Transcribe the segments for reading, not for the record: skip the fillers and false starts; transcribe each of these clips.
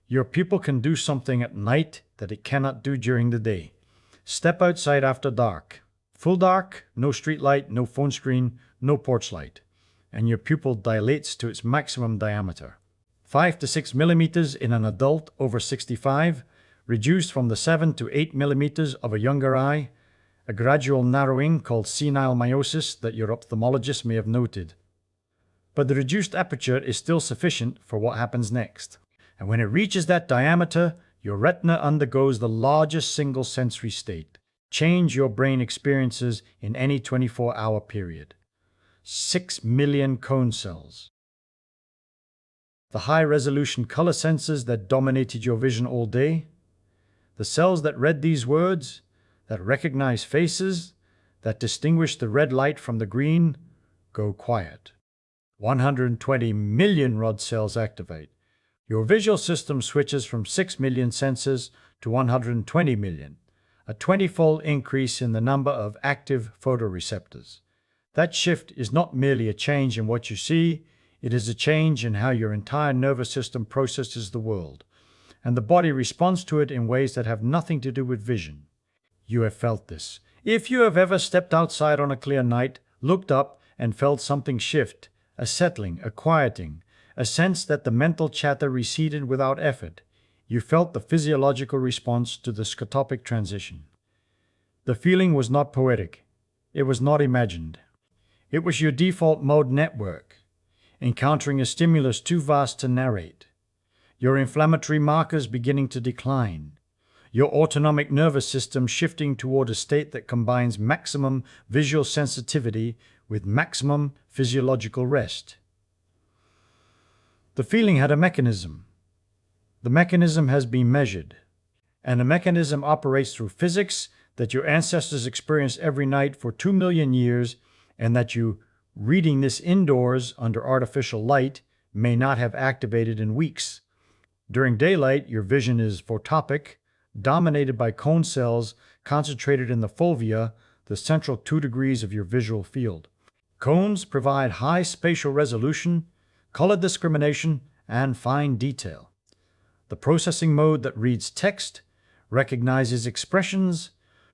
Your pupil can do something at night that it cannot do during the day. Step outside after dark. Full dark, no street light, no phone screen, no porch light, and your pupil dilates to its maximum diameter. 5 to 6 millimeters in an adult over 65, reduced from the 7 to 8 millimeters of a younger eye, a gradual narrowing called senile meiosis that your ophthalmologist may have noted. But the reduced aperture is still sufficient for what happens next. And when it reaches that diameter, your retina undergoes the largest single sensory state. Change your brain experiences in any 24-hour period. 6 million cone cells. The high-resolution color sensors that dominated your vision all day, the cells that read these words, that recognize faces, that distinguish the red light from the green, go quiet. 120 million rod cells activate. Your visual system switches from 6 million sensors to 120 million, a 20-fold increase in the number of active photoreceptors. That shift is not merely a change in what you see, it is a change in how your entire nervous system processes the world, and the body responds to it in ways that have nothing to do with vision. You have felt this. If you have ever stepped outside on a clear night, looked up, and felt something shift, a settling, a quieting, a sense that the mental chatter receded without effort, you felt the physiological response to the scotopic transition. The feeling was not poetic. It was not imagined. It was your default mode network, encountering a stimulus too vast to narrate. Your inflammatory markers beginning to decline. Your autonomic nervous system shifting toward a state that combines maximum visual sensitivity with maximum physiological rest. The feeling had a mechanism. The mechanism has been measured, and the mechanism operates through physics that your ancestors experienced every night for 2 million years, and that you, reading this indoors under artificial light, may not have activated in weeks. During daylight, your vision is photopic, dominated by cone cells concentrated in the fovea, the central 2 degrees of your visual field. Cones provide high spatial resolution, color discrimination, and fine detail. The processing mode that reads text, recognizes expressions,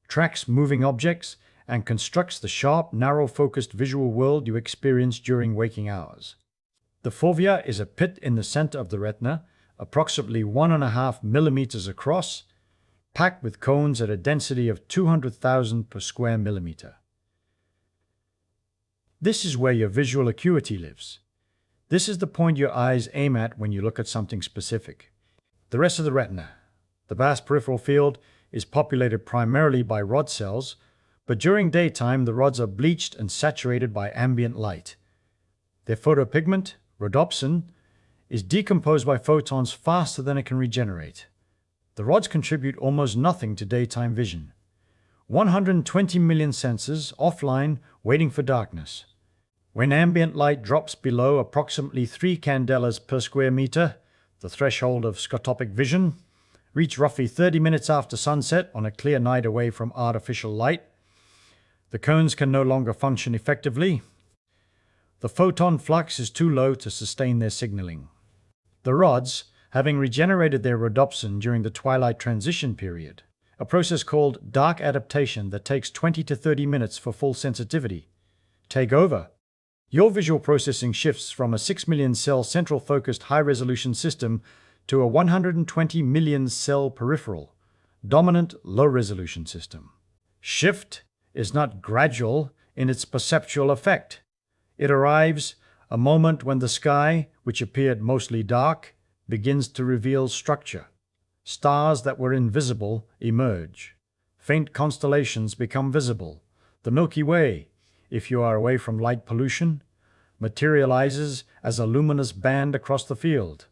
tracks moving objects, and constructs the sharp, narrow-focused visual world you experience during waking hours. The fovea is a pit in the center of the retina, approximately 1.5 millimeters across, packed with cones at a density of 200,000 per square millimeter. This is where your visual acuity lives. This is the point your eyes aim at when you look at something specific. The rest of the retina, the vast peripheral field, is populated primarily by rod cells, but during daytime the rods are bleached and saturated by ambient light. Their photopigment, rhodopsin, is decomposed by photons faster than it can regenerate. The rods contribute almost nothing to daytime vision. 120 million sensors offline waiting for darkness. When ambient light drops below approximately 3 candelas per square meter, the threshold of scotopic vision, reach roughly 30 minutes after sunset on a clear night away from artificial light, the cones can no longer function effectively. The photon flux is too low to sustain their signaling. The rods, having regenerated their rhodopsin during the twilight transition period, a process called dark adaptation that takes 20 to 30 minutes for full sensitivity, take over. Your visual processing shifts from a 6 million cell central focused high-resolution system to a 120 million cell peripheral, dominant low-resolution system. Shift is not gradual in its perceptual effect. It arrives a moment when the sky, which appeared mostly dark, begins to reveal structure. Stars that were invisible emerge. Faint constellations become visible. The Milky Way, if you are away from light pollution, materializes as a luminous band across the field.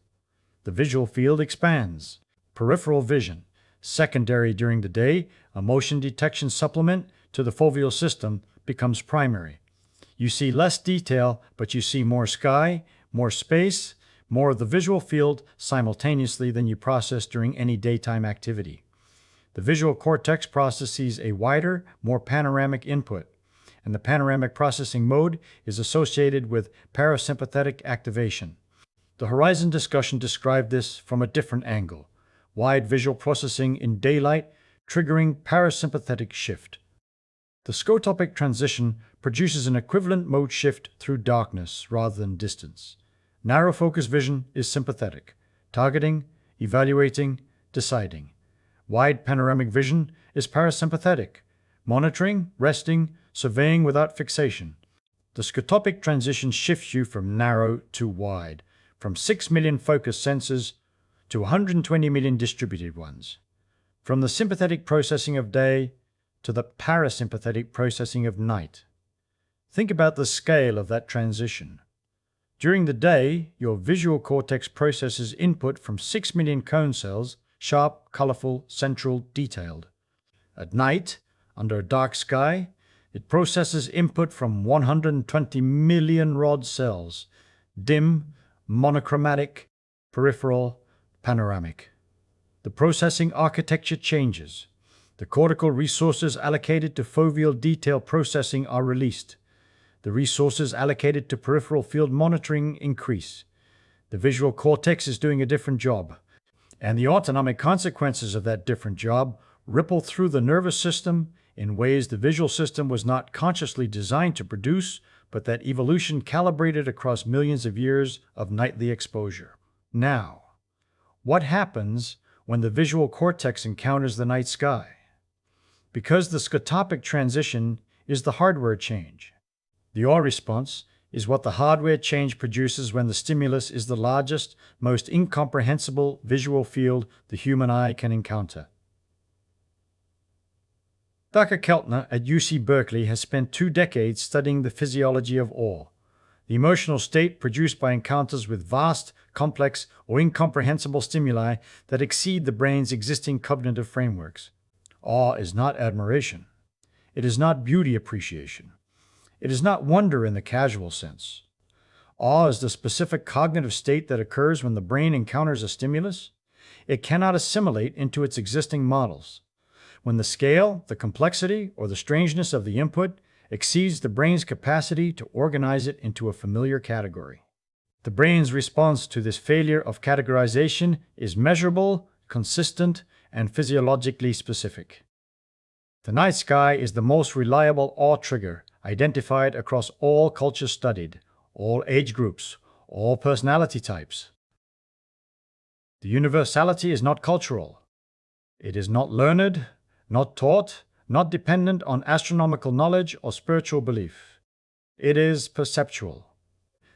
The visual field expands. Peripheral vision, secondary during the day, a motion detection supplement to the foveal system, becomes primary. You see less detail, but you see more sky, more space, more of the visual field simultaneously than you process during any daytime activity. The visual cortex processes a wider, more panoramic input, and the panoramic processing mode is associated with parasympathetic activation. The Horizon discussion described this from a different angle: wide visual processing in daylight triggering parasympathetic shift. The Scotopic Transition produces an equivalent mode shift through darkness rather than distance. Narrow focus vision is sympathetic, targeting, evaluating, deciding. Wide panoramic vision is parasympathetic, monitoring, resting, surveying without fixation. The Scotopic Transition shifts you from narrow to wide, from 6 million focus sensors to 120 million distributed ones, from the sympathetic processing of day to the parasympathetic processing of night. Think about the scale of that transition. During the day, your visual cortex processes input from 6 million cone cells, sharp, colorful, central, detailed. At night, under a dark sky, it processes input from 120 million rod cells, dim, monochromatic, peripheral, panoramic. The processing architecture changes. The cortical resources allocated to foveal detail processing are released. The resources allocated to peripheral field monitoring increase. The visual cortex is doing a different job, and the autonomic consequences of that different job ripple through the nervous system in ways the visual system was not consciously designed to produce, but that evolution calibrated across millions of years of nightly exposure. Now, what happens when the visual cortex encounters the night sky? Because the scotopic transition is the hardware change. The awe response is what the hardware change produces when the stimulus is the largest, most incomprehensible visual field the human eye can encounter. Dr. Keltner at UC Berkeley has spent 2 decades studying the physiology of awe, the emotional state produced by encounters with vast, complex, or incomprehensible stimuli that exceed the brain's existing cognitive frameworks. Awe is not admiration. It is not beauty appreciation. It is not wonder in the casual sense. Awe is the specific cognitive state that occurs when the brain encounters a stimulus. It cannot assimilate into its existing models. When the scale, the complexity, or the strangeness of the input exceeds the brain's capacity to organize it into a familiar category. The brain's response to this failure of categorization is measurable, consistent, and physiologically specific. The night sky is the most reliable awe trigger identified across all cultures studied, all age groups, all personality types. The universality is not cultural. It is not learned, not taught, not dependent on astronomical knowledge or spiritual belief. It is perceptual.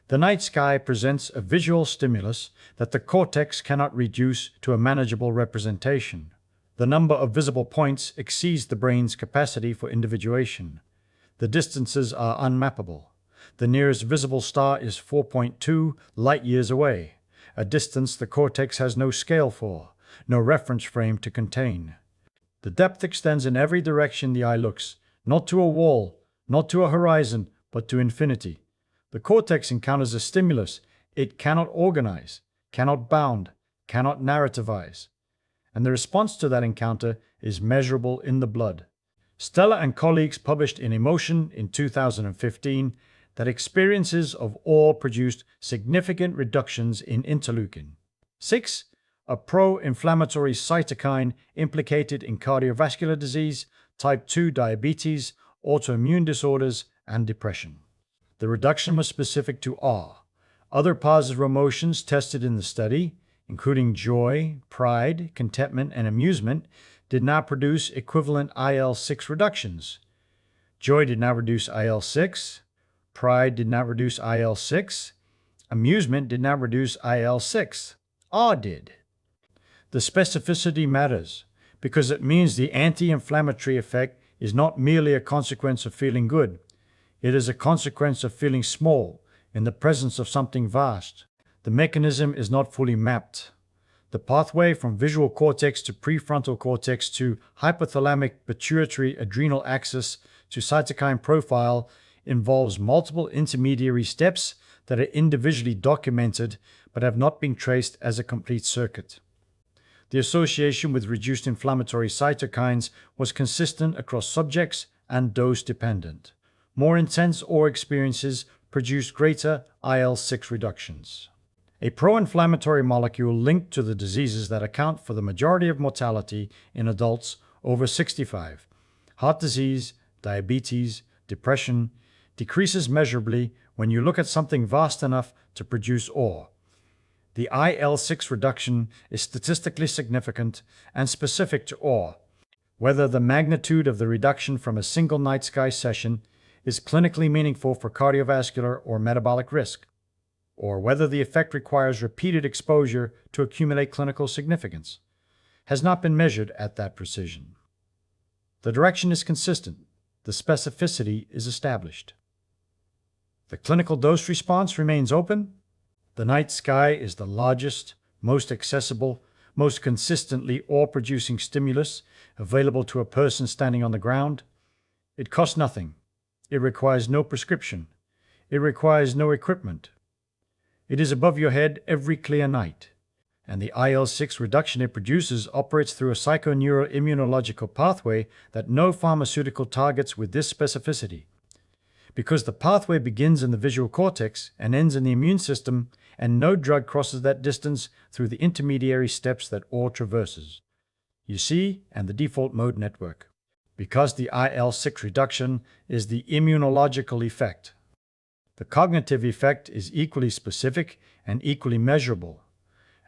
The night sky presents a visual stimulus that the cortex cannot reduce to a manageable representation. The number of visible points exceeds the brain's capacity for individuation. The distances are unmappable. The nearest visible star is 4.2 light-years away, a distance the cortex has no scale for, no reference frame to contain. The depth extends in every direction the eye looks, not to a wall, not to a horizon, but to infinity. The cortex encounters a stimulus it cannot organize, cannot bound, cannot narrativize. And the response to that encounter is measurable in the blood. Stella and colleagues published in Emotion in 2015 that experiences of awe produced significant reductions in interleukin-6, a pro-inflammatory cytokine implicated in cardiovascular disease, type 2 diabetes, autoimmune disorders, and depression. The reduction was specific to awe. Other positive emotions tested in the study, including joy, pride, contentment, and amusement, did not produce equivalent IL-6 reductions. Joy did not reduce IL-6, pride did not reduce IL-6, amusement did not reduce IL-6. Awe did. The specificity matters because it means the anti-inflammatory effect is not merely a consequence of feeling good. It is a consequence of feeling small in the presence of something vast. The mechanism is not fully mapped. The pathway from visual cortex to prefrontal cortex to hypothalamic pituitary adrenal axis to cytokine profile involves multiple intermediary steps that are individually documented but have not been traced as a complete circuit. The association with reduced inflammatory cytokines was consistent across subjects and dose-dependent. More intense awe experiences produced greater IL-6 reductions. a pro-inflammatory molecule linked to the diseases that account for the majority of mortality in adults over 65. Heart disease, diabetes, depression, decreases measurably when you look at something vast enough to produce awe. The IL-6 reduction is statistically significant and specific to awe. Whether the magnitude of the reduction from a single night sky session is clinically meaningful for cardiovascular or metabolic risk, or whether the effect requires repeated exposure to accumulate clinical significance, has not been measured at that precision. The direction is consistent. The specificity is established. The clinical dose response remains open. The night sky is the largest, most accessible, most consistently awe-producing stimulus available to a person standing on the ground. It costs nothing. It requires no prescription. It requires no equipment. It is above your head every clear night, and the IL-6 reduction it produces operates through a psychoneuroimmunological pathway that no pharmaceutical targets with this specificity. Because the pathway begins in the visual cortex and ends in the immune system, and no drug crosses that distance through the intermediary steps that awe traverses. You see, and the default mode network. Because the IL-6 reduction is the immunological effect. The cognitive effect is equally specific and equally measurable.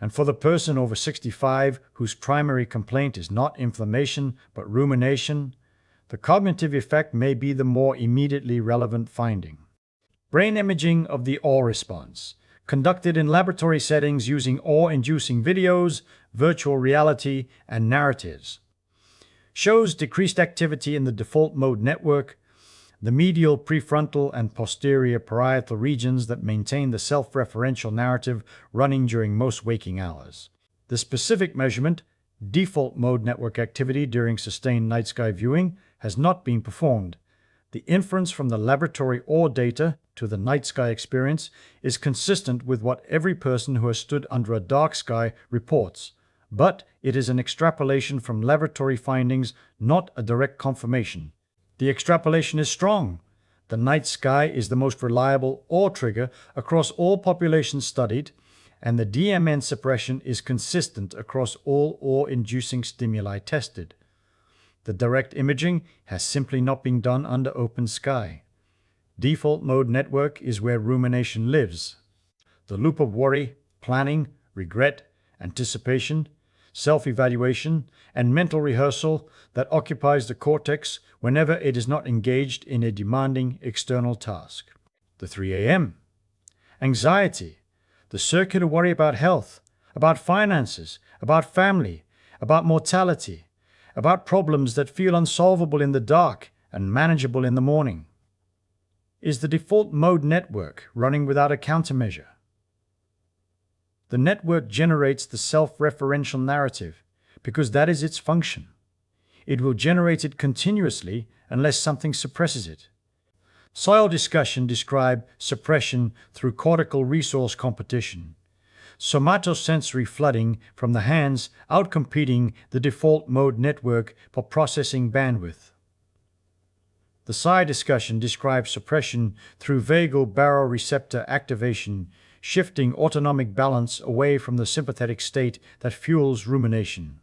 And for the person over 65 whose primary complaint is not inflammation but rumination, the cognitive effect may be the more immediately relevant finding. Brain imaging of the awe response, conducted in laboratory settings using awe-inducing videos, virtual reality, and narratives, shows decreased activity in the default mode network, the medial, prefrontal, and posterior parietal regions that maintain the self-referential narrative running during most waking hours. The specific measurement, default mode network activity during sustained night sky viewing, has not been performed. The inference from the laboratory awe data to the night sky experience is consistent with what every person who has stood under a dark sky reports, but it is an extrapolation from laboratory findings, not a direct confirmation. The extrapolation is strong. The night sky is the most reliable awe trigger across all populations studied, and the DMN suppression is consistent across all awe-inducing stimuli tested. The direct imaging has simply not been done under open sky. Default mode network is where rumination lives. The loop of worry, planning, regret, anticipation, self-evaluation, and mental rehearsal that occupies the cortex whenever it is not engaged in a demanding external task. The 3 a.m. Anxiety, the circular worry about health, about finances, about family, about mortality, about problems that feel unsolvable in the dark and manageable in the morning. Is the default mode network running without a countermeasure? The network generates the self-referential narrative because that is its function. It will generate it continuously unless something suppresses it. Soil discussion describe suppression through cortical resource competition. Somatosensory flooding from the hands outcompeting the default mode network for processing bandwidth. The psi discussion describes suppression through vagal baroreceptor activation, shifting autonomic balance away from the sympathetic state that fuels rumination.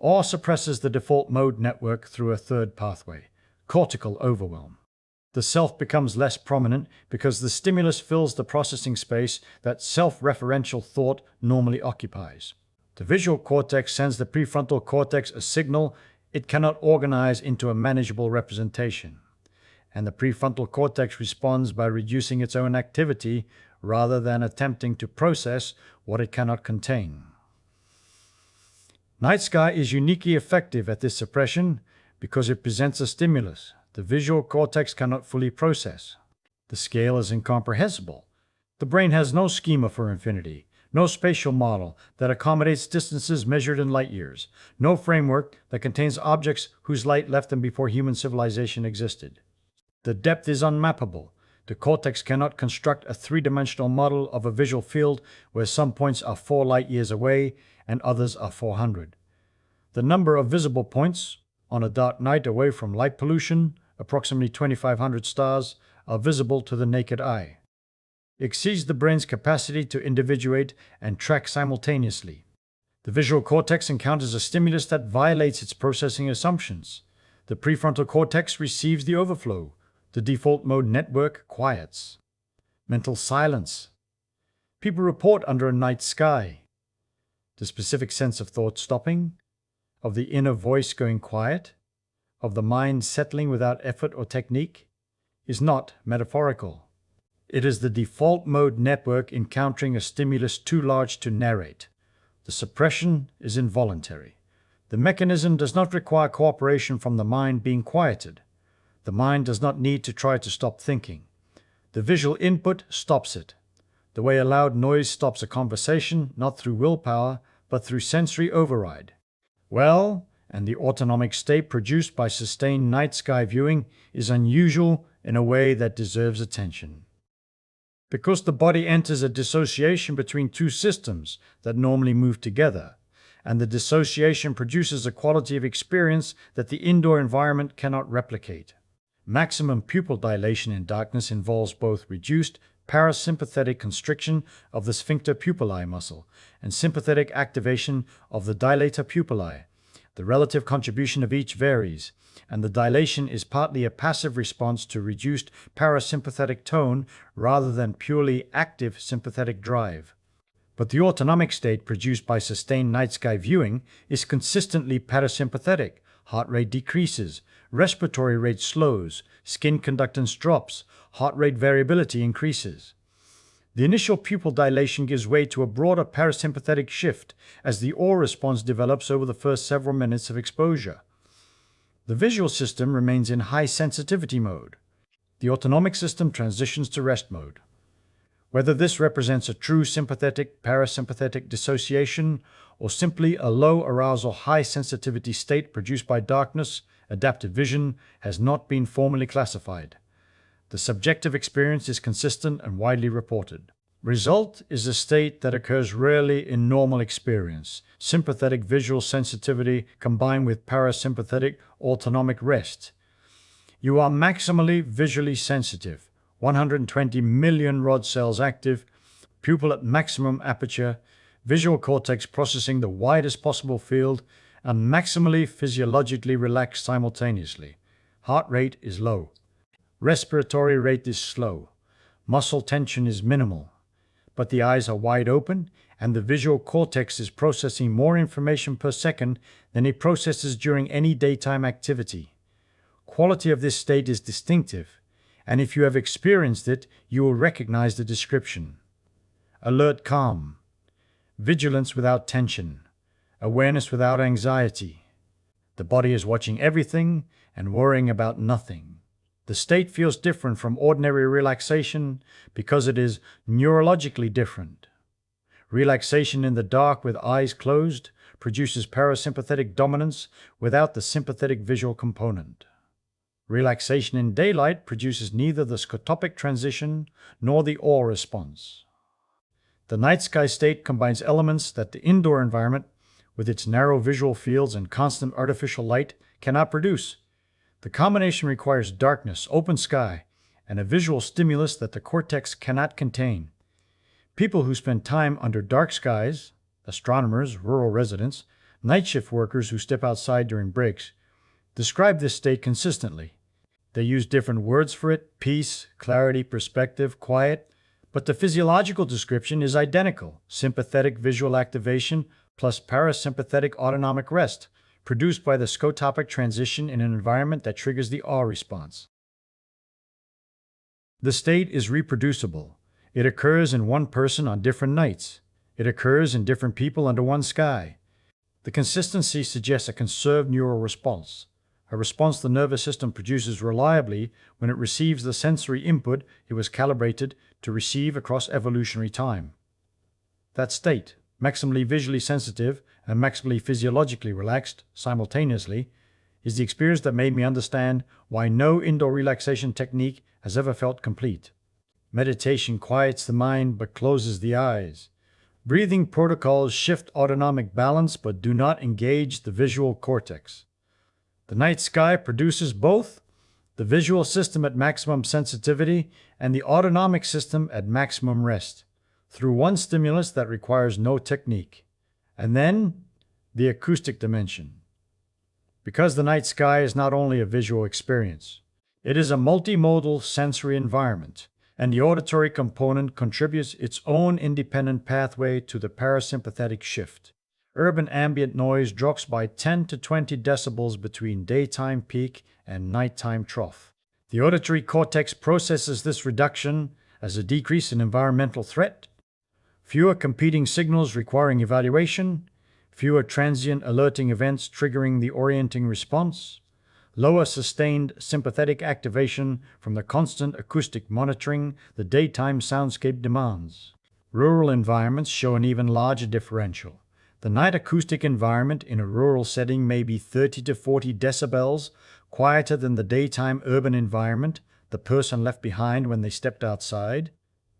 Or suppresses the default mode network through a third pathway, cortical overwhelm. The self becomes less prominent because the stimulus fills the processing space that self-referential thought normally occupies. The visual cortex sends the prefrontal cortex a signal it cannot organize into a manageable representation, and the prefrontal cortex responds by reducing its own activity rather than attempting to process what it cannot contain. Night sky is uniquely effective at this suppression because it presents a stimulus the visual cortex cannot fully process. The scale is incomprehensible. The brain has no schema for infinity, no spatial model that accommodates distances measured in light years, no framework that contains objects whose light left them before human civilization existed. The depth is unmappable. The cortex cannot construct a three-dimensional model of a visual field where some points are 4 light years away and others are 400. The number of visible points on a dark night away from light pollution, approximately 2,500 stars, are visible to the naked eye. exceeds the brain's capacity to individuate and track simultaneously. The visual cortex encounters a stimulus that violates its processing assumptions. The prefrontal cortex receives the overflow. The default mode network quiets. Mental silence. People report under a night sky. The specific sense of thought stopping, of the inner voice going quiet, of the mind settling without effort or technique, is not metaphorical. It is the default mode network encountering a stimulus too large to narrate. The suppression is involuntary. The mechanism does not require cooperation from the mind being quieted. The mind does not need to try to stop thinking. The visual input stops it. The way a loud noise stops a conversation, not through willpower, but through sensory override. Well, and the autonomic state produced by sustained night sky viewing is unusual in a way that deserves attention. Because the body enters a dissociation between two systems that normally move together, and the dissociation produces a quality of experience that the indoor environment cannot replicate. Maximum pupil dilation in darkness involves both reduced parasympathetic constriction of the sphincter pupillae muscle and sympathetic activation of the dilator pupillae. The relative contribution of each varies, and the dilation is partly a passive response to reduced parasympathetic tone rather than purely active sympathetic drive. But the autonomic state produced by sustained night sky viewing is consistently parasympathetic. Heart rate decreases, respiratory rate slows, skin conductance drops, heart rate variability increases. The initial pupil dilation gives way to a broader parasympathetic shift as the aura response develops over the first several minutes of exposure. The visual system remains in high sensitivity mode. The autonomic system transitions to rest mode. Whether this represents a true sympathetic-parasympathetic dissociation or simply a low arousal high sensitivity state produced by darkness, adaptive vision has not been formally classified. The subjective experience is consistent and widely reported. Result is a state that occurs rarely in normal experience, sympathetic visual sensitivity combined with parasympathetic autonomic rest. You are maximally visually sensitive, 120 million rod cells active, pupil at maximum aperture, visual cortex processing the widest possible field, and maximally physiologically relaxed simultaneously. Heart rate is low. Respiratory rate is slow. Muscle tension is minimal. But the eyes are wide open, and the visual cortex is processing more information per second than it processes during any daytime activity. Quality of this state is distinctive, and if you have experienced it, you will recognize the description. Alert calm. Vigilance without tension. Awareness without anxiety. The body is watching everything and worrying about nothing. The state feels different from ordinary relaxation because it is neurologically different. Relaxation in the dark with eyes closed produces parasympathetic dominance without the sympathetic visual component. Relaxation in daylight produces neither the scotopic transition nor the aura response. The night sky state combines elements that the indoor environment, with its narrow visual fields and constant artificial light, cannot produce. The combination requires darkness, open sky, and a visual stimulus that the cortex cannot contain. People who spend time under dark skies, astronomers, rural residents, night shift workers who step outside during breaks, describe this state consistently. They use different words for it: peace, clarity, perspective, quiet, but the physiological description is identical: sympathetic visual activation plus parasympathetic autonomic rest, produced by the scotopic transition in an environment that triggers the awe response. The state is reproducible. It occurs in one person on different nights. It occurs in different people under one sky. The consistency suggests a conserved neural response, a response the nervous system produces reliably when it receives the sensory input it was calibrated to receive across evolutionary time. That state, maximally visually sensitive and maximally physiologically relaxed simultaneously, is the experience that made me understand why no indoor relaxation technique has ever felt complete. Meditation quiets the mind but closes the eyes. Breathing protocols shift autonomic balance but do not engage the visual cortex. The night sky produces both the visual system at maximum sensitivity, and the autonomic system at maximum rest, through one stimulus that requires no technique. And then, the acoustic dimension. Because the night sky is not only a visual experience, it is a multimodal sensory environment, and the auditory component contributes its own independent pathway to the parasympathetic shift. Urban ambient noise drops by 10 to 20 decibels between daytime peak and nighttime trough. The auditory cortex processes this reduction as a decrease in environmental threat, fewer competing signals requiring evaluation, fewer transient alerting events triggering the orienting response, lower sustained sympathetic activation from the constant acoustic monitoring the daytime soundscape demands. Rural environments show an even larger differential. The night acoustic environment in a rural setting may be 30 to 40 decibels, quieter than the daytime urban environment, the person left behind when they stepped outside.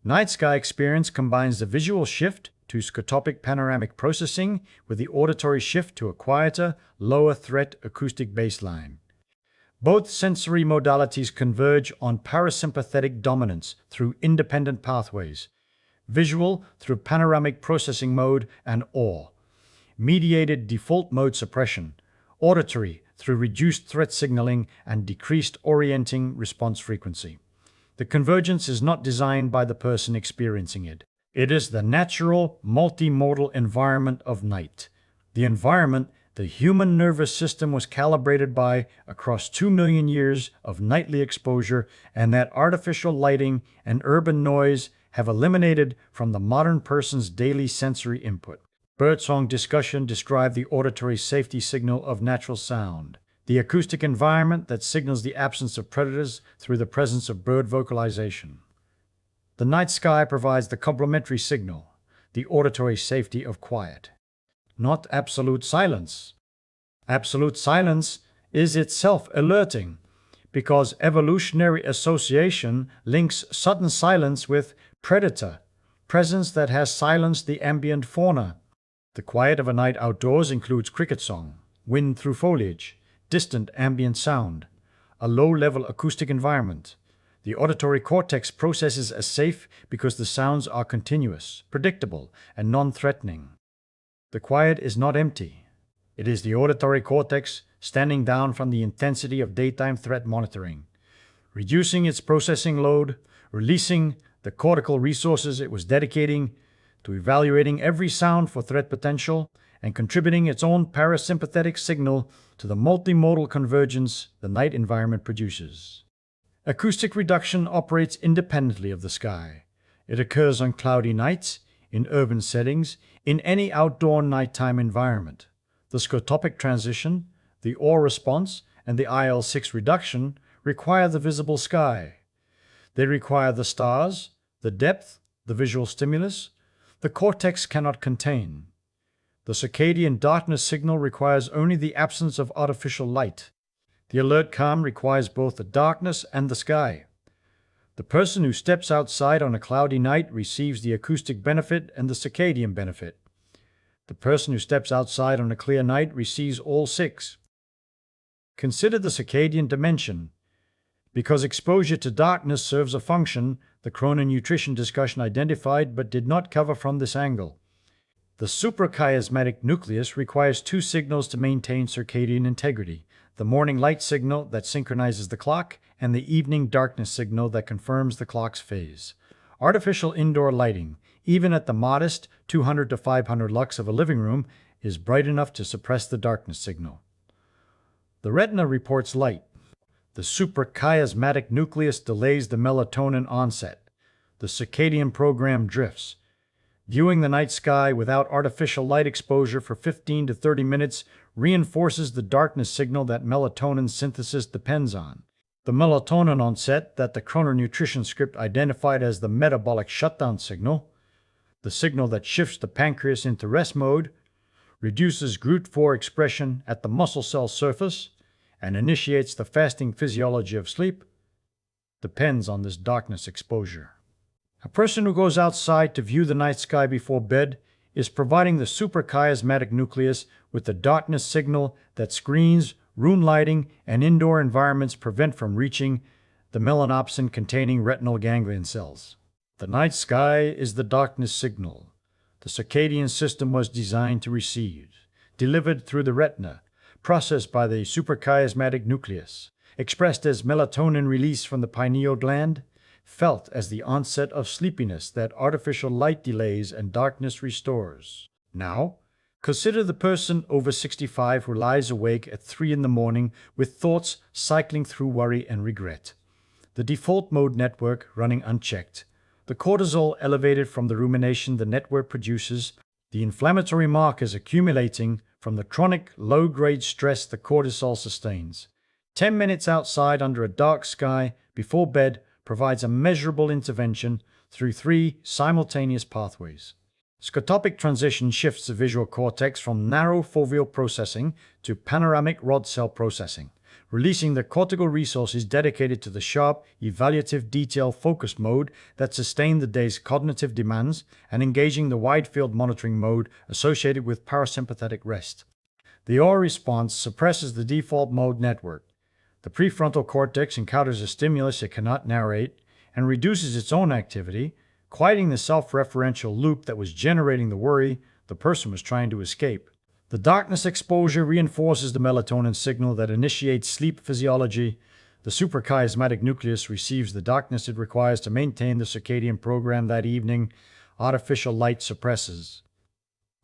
Night sky experience combines the visual shift to scotopic panoramic processing with the auditory shift to a quieter, lower threat acoustic baseline. Both sensory modalities converge on parasympathetic dominance through independent pathways, visual through panoramic processing mode and OR, mediated default mode suppression, auditory through reduced threat signaling and decreased orienting response frequency. The convergence is not designed by the person experiencing it. It is the natural, multimodal environment of night, the environment the human nervous system was calibrated by across 2 million years of nightly exposure, and that artificial lighting and urban noise have eliminated from the modern person's daily sensory input. Birdsong discussion described the auditory safety signal of natural sound, the acoustic environment that signals the absence of predators through the presence of bird vocalization. The night sky provides the complementary signal, the auditory safety of quiet. Not absolute silence. Absolute silence is itself alerting, because evolutionary association links sudden silence with predator, presence that has silenced the ambient fauna. The quiet of a night outdoors includes cricket song, wind through foliage, distant ambient sound, a low-level acoustic environment. The auditory cortex processes as safe because the sounds are continuous, predictable, and non-threatening. The quiet is not empty. It is the auditory cortex standing down from the intensity of daytime threat monitoring, reducing its processing load, releasing the cortical resources it was dedicating to evaluating every sound for threat potential, and contributing its own parasympathetic signal to the multimodal convergence the night environment produces. Acoustic reduction operates independently of the sky. It occurs on cloudy nights, in urban settings, in any outdoor nighttime environment. The scotopic transition, the OR response, and the IL-6 reduction require the visible sky. They require the stars, the depth, the visual stimulus, the cortex cannot contain. The circadian darkness signal requires only the absence of artificial light. The alert calm requires both the darkness and the sky. The person who steps outside on a cloudy night receives the acoustic benefit and the circadian benefit. The person who steps outside on a clear night receives all 6. Consider the circadian dimension. Because exposure to darkness serves a function, the chrononutrition discussion identified but did not cover from this angle. The suprachiasmatic nucleus requires 2 signals to maintain circadian integrity: the morning light signal that synchronizes the clock and the evening darkness signal that confirms the clock's phase. Artificial indoor lighting, even at the modest 200 to 500 lux of a living room, is bright enough to suppress the darkness signal. The retina reports light. The suprachiasmatic nucleus delays the melatonin onset. The circadian program drifts. Viewing the night sky without artificial light exposure for 15 to 30 minutes reinforces the darkness signal that melatonin synthesis depends on. The melatonin onset that the chrononutrition script identified as the metabolic shutdown signal, the signal that shifts the pancreas into rest mode, reduces GRUT4 expression at the muscle cell surface, and initiates the fasting physiology of sleep, depends on this darkness exposure. A person who goes outside to view the night sky before bed is providing the suprachiasmatic nucleus with the darkness signal that screens room lighting, and indoor environments prevent from reaching the melanopsin-containing retinal ganglion cells. The night sky is the darkness signal the circadian system was designed to receive, delivered through the retina, processed by the suprachiasmatic nucleus, expressed as melatonin release from the pineal gland, felt as the onset of sleepiness that artificial light delays and darkness restores. Now, consider the person over 65 who lies awake at 3 in the morning with thoughts cycling through worry and regret. The default mode network running unchecked, the cortisol elevated from the rumination the network produces, the inflammatory markers accumulating from the chronic low-grade stress the cortisol sustains. 10 minutes outside under a dark sky before bed provides a measurable intervention through 3 simultaneous pathways. Scotopic transition shifts the visual cortex from narrow foveal processing to panoramic rod cell processing, releasing the cortical resources dedicated to the sharp, evaluative detail focus mode that sustain the day's cognitive demands and engaging the wide-field monitoring mode associated with parasympathetic rest. The aura response suppresses the default mode network. The prefrontal cortex encounters a stimulus it cannot narrate and reduces its own activity, quieting the self-referential loop that was generating the worry the person was trying to escape. The darkness exposure reinforces the melatonin signal that initiates sleep physiology. The suprachiasmatic nucleus receives the darkness it requires to maintain the circadian program that evening. Artificial light suppresses.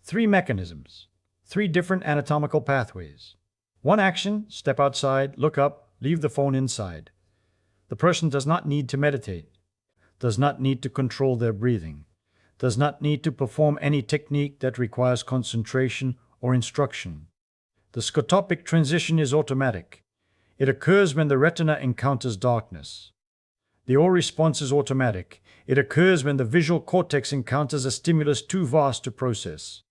3 mechanisms, 3 different anatomical pathways. 1 action, step outside, look up, leave the phone inside. The person does not need to meditate, does not need to control their breathing, does not need to perform any technique that requires concentration or instruction. The scotopic transition is automatic. It occurs when the retina encounters darkness. The aura response is automatic. It occurs when the visual cortex encounters a stimulus too vast to process.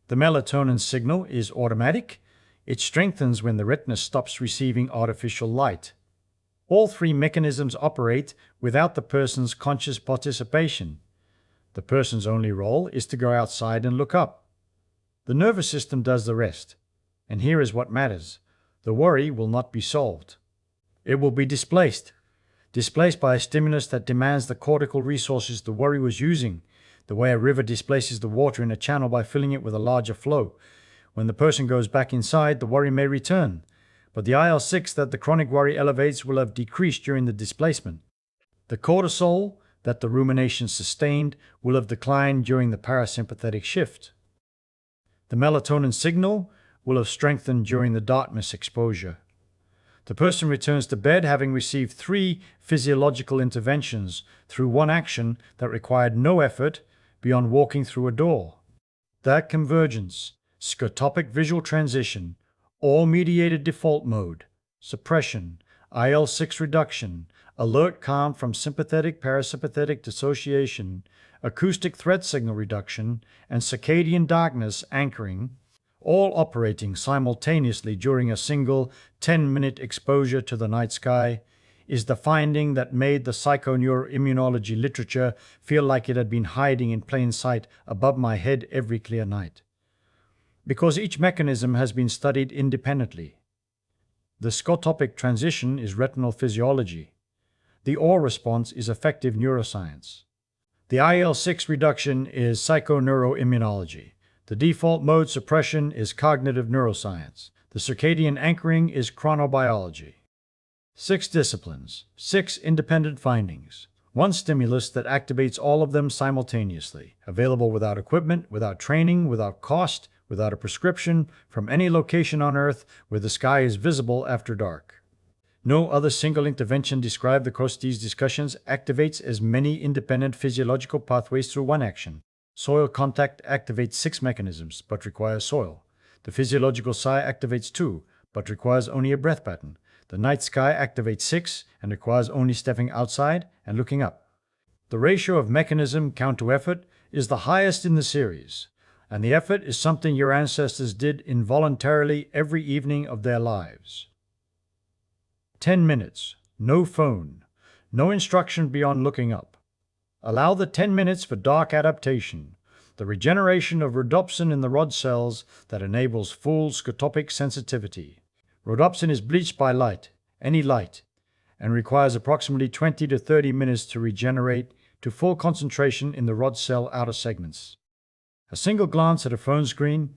The melatonin signal is automatic. It strengthens when the retina stops receiving artificial light. All 3 mechanisms operate without the person's conscious participation. The person's only role is to go outside and look up. The nervous system does the rest. And here is what matters. The worry will not be solved. It will be displaced by a stimulus that demands the cortical resources the worry was using, the way a river displaces the water in a channel by filling it with a larger flow. When the person goes back inside, the worry may return, but the IL-6 that the chronic worry elevates will have decreased during the displacement. The cortisol that the rumination sustained will have declined during the parasympathetic shift. The melatonin signal will have strengthened during the darkness exposure. The person returns to bed having received 3 physiological interventions through 1 action that required no effort beyond walking through a door. That convergence, scotopic visual transition, all-mediated default mode, suppression, IL-6 reduction, alert calm from sympathetic-parasympathetic dissociation, acoustic threat signal reduction, and circadian darkness anchoring, all operating simultaneously during a single 10-minute exposure to the night sky, is the finding that made the psychoneuroimmunology literature feel like it had been hiding in plain sight above my head every clear night. Because each mechanism has been studied independently. The scotopic transition is retinal physiology. The aura response is affective neuroscience. The IL-6 reduction is psychoneuroimmunology. The default mode suppression is cognitive neuroscience. The circadian anchoring is chronobiology. 6 disciplines, 6 independent findings. 1 stimulus that activates all of them simultaneously, available without equipment, without training, without cost, without a prescription, from any location on Earth where the sky is visible after dark. No other single intervention described across these discussions activates as many independent physiological pathways through 1 action. Soil contact activates 6 mechanisms, but requires soil. The physiological sigh activates 2, but requires only a breath pattern. The night sky activates 6 and requires only stepping outside and looking up. The ratio of mechanism count to effort is the highest in the series, and the effort is something your ancestors did involuntarily every evening of their lives. 10 minutes, no phone, no instruction beyond looking up. Allow the 10 minutes for dark adaptation, the regeneration of rhodopsin in the rod cells that enables full scotopic sensitivity. Rhodopsin is bleached by light, any light, and requires approximately 20 to 30 minutes to regenerate to full concentration in the rod cell outer segments. A single glance at a phone screen,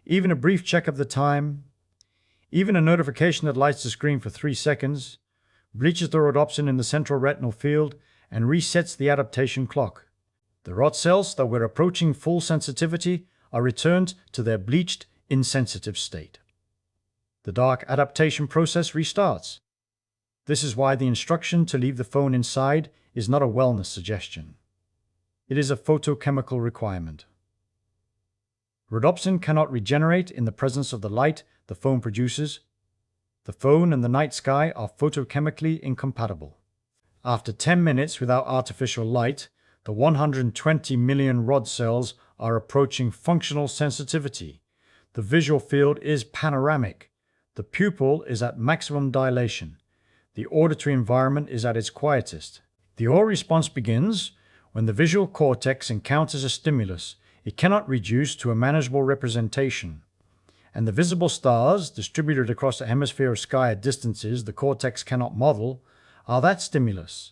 even a brief check of the time, even a notification that lights the screen for 3 seconds, bleaches the rhodopsin in the central retinal field and resets the adaptation clock. The rod cells that were approaching full sensitivity are returned to their bleached, insensitive state. The dark adaptation process restarts. This is why the instruction to leave the phone inside is not a wellness suggestion. It is a photochemical requirement. Rhodopsin cannot regenerate in the presence of the light the phone produces. The phone and the night sky are photochemically incompatible. After 10 minutes without artificial light, the 120 million rod cells are approaching functional sensitivity. The visual field is panoramic. The pupil is at maximum dilation. The auditory environment is at its quietest. The awe response begins when the visual cortex encounters a stimulus it cannot reduce to a manageable representation, and the visible stars, distributed across a hemisphere of sky at distances the cortex cannot model, are that stimulus.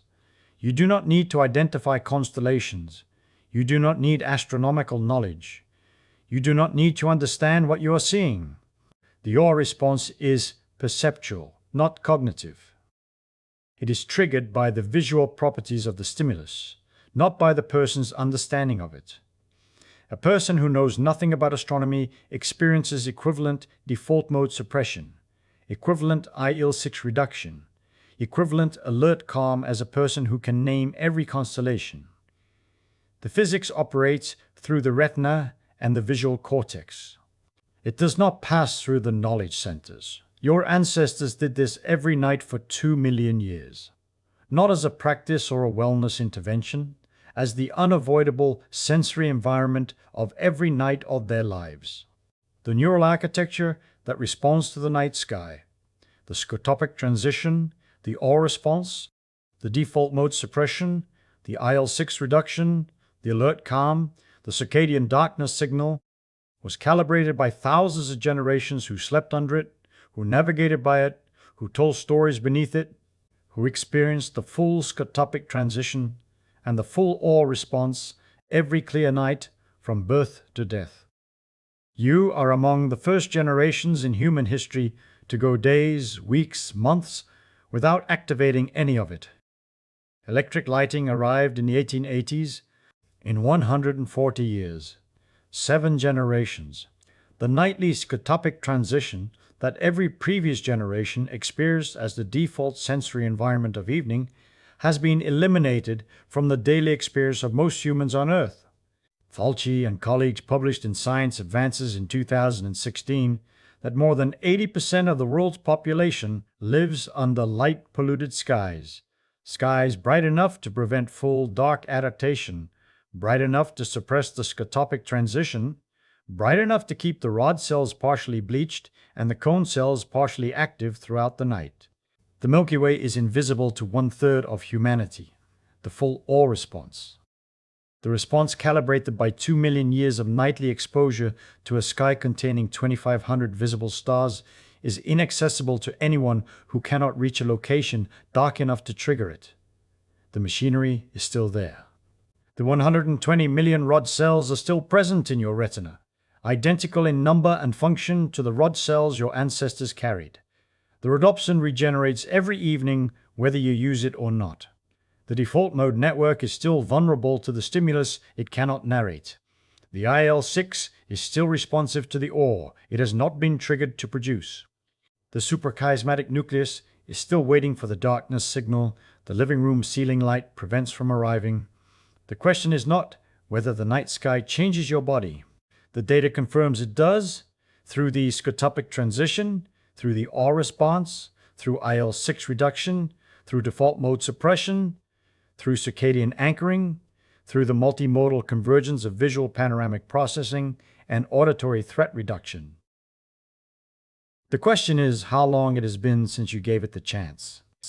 You do not need to identify constellations. You do not need astronomical knowledge. You do not need to understand what you are seeing. The awe response is perceptual, not cognitive. It is triggered by the visual properties of the stimulus, not by the person's understanding of it. A person who knows nothing about astronomy experiences equivalent default mode suppression, equivalent IL-6 reduction, equivalent alert calm as a person who can name every constellation. The physics operates through the retina and the visual cortex. It does not pass through the knowledge centers. Your ancestors did this every night for 2 million years, not as a practice or a wellness intervention, as the unavoidable sensory environment of every night of their lives. The neural architecture that responds to the night sky, the scotopic transition, the awe response, the default mode suppression, the IL-6 reduction, the alert calm, the circadian darkness signal, was calibrated by thousands of generations who slept under it, who navigated by it, who told stories beneath it, who experienced the full scotopic transition and the full awe response every clear night from birth to death. You are among the first generations in human history to go days, weeks, months without activating any of it. Electric lighting arrived in the 1880s. In 140 years, 7 generations, the nightly scotopic transition that every previous generation experienced as the default sensory environment of evening has been eliminated from the daily experience of most humans on Earth. Fulci and colleagues published in Science Advances in 2016 that more than 80% of the world's population lives under light-polluted skies, skies bright enough to prevent full dark adaptation, bright enough to suppress the scotopic transition, bright enough to keep the rod cells partially bleached and the cone cells partially active throughout the night. The Milky Way is invisible to 1/3 of humanity, the full awe response. The response calibrated by 2 million years of nightly exposure to a sky containing 2,500 visible stars is inaccessible to anyone who cannot reach a location dark enough to trigger it. The machinery is still there. The 120 million rod cells are still present in your retina, identical in number and function to the rod cells your ancestors carried. The rhodopsin regenerates every evening whether you use it or not. The default mode network is still vulnerable to the stimulus it cannot narrate. The IL-6 is still responsive to the awe it has not been triggered to produce. The suprachiasmatic nucleus is still waiting for the darkness signal the living room ceiling light prevents from arriving. The question is not whether the night sky changes your body. The data confirms it does through the scotopic transition, through the awe response, through IL-6 reduction, through default mode suppression, through circadian anchoring, through the multimodal convergence of visual panoramic processing and auditory threat reduction. The question is how long it has been since you gave it the chance.